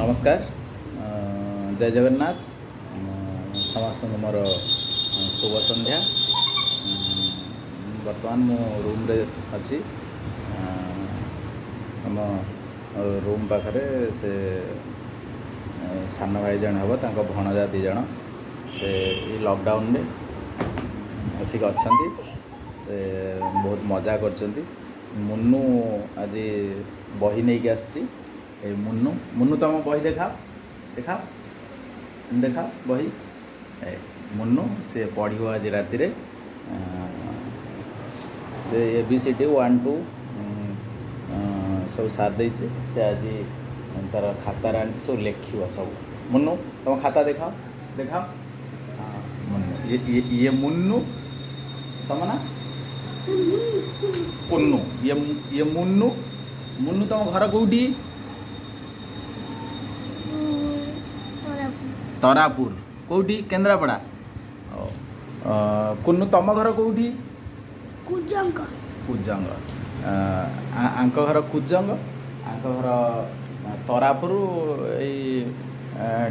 नमस्कार जय जगन्नाथ समस्त मोर शुभ संध्या बर्तमान मो रूम रे अच्छी आम रूम पाखरे से सान भाई जन हम तांको भणजा दी जन से लॉकडाउन में आसिक अच्छा से बहुत मजा कर मुन्नू आज बही नहीं आसी मुन्नू मुन्नू तुम बही देखा देखा देखा बही मुन्नू से पढ़ो आज राति ABCD 1 2 सब साथ दे से आज तार खाता सब लिख सब मुन्नू तुम खाता देखाओ देखाओ मुन्नू ये मुन्नू तुम ना पुन्नू ये मुन्नू मुन्नू तुम घर कौटी तरापुर कौटी केन्द्रापड़ा कुन्नू तुम घर कौटी कुजंग कुजंग आंक घर कुजंग आंक घर तरापुर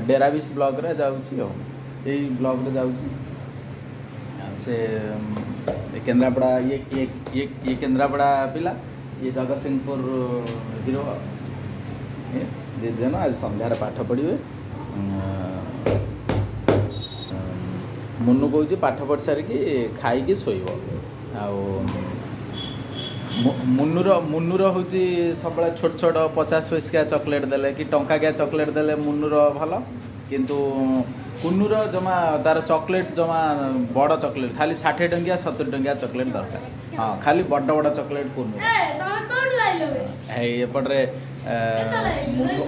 डेराबिस ब्लॉक रे जाउची यही ब्लॉक रे जाउची से केन्द्रापड़ा ये केन्द्रापड़ा पिला ये जगतसिंहपुर हिरो दे देना आज संध्यार पाठ पढ़े मुन्नू कौच पाठ पढ़ सारिकी खाई शोब मुन्नूर हूँ सब छोट छोट 50 पैसा चॉकलेट देले कि टंका क्या चॉकलेट देले मुन्नूर भल किंतु कुन्नूर जमा तार चॉकलेट जमा बड़ चॉकलेट खाली 60 टंकिया 70 टंकिया चॉकलेट दरकार हाँ खाली बड़ बड़ चॉकलेट कुन्नूर है एपटे मुन्नू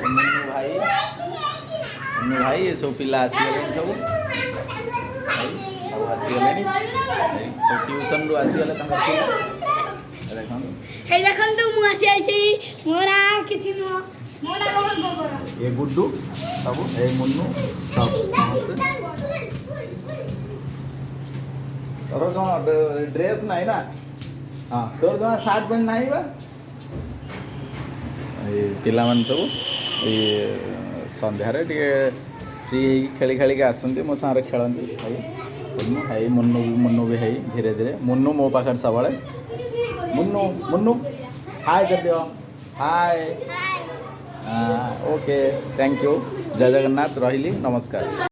भाई ये सब पिला आसीगले सब आसीगले सब ट्यूशन रु आसीगले ये गुड्डू सब ए मुन्नू सब समस्ते तोर कौन ड्रेस नहीं ना हाँ तोर जो सार्ट पैंट नहीं बा पिला मन सब ये संध्यारे टे फ्री खेली खेली के आसती मो सारे खेलती है मुन्नू भी है धीरे धीरे मुन्नू मो पाखे सब मुन्नू मुन्नू हाय कर दियो हाय ओके थैंक यू जय जगन्नाथ रही नमस्कार।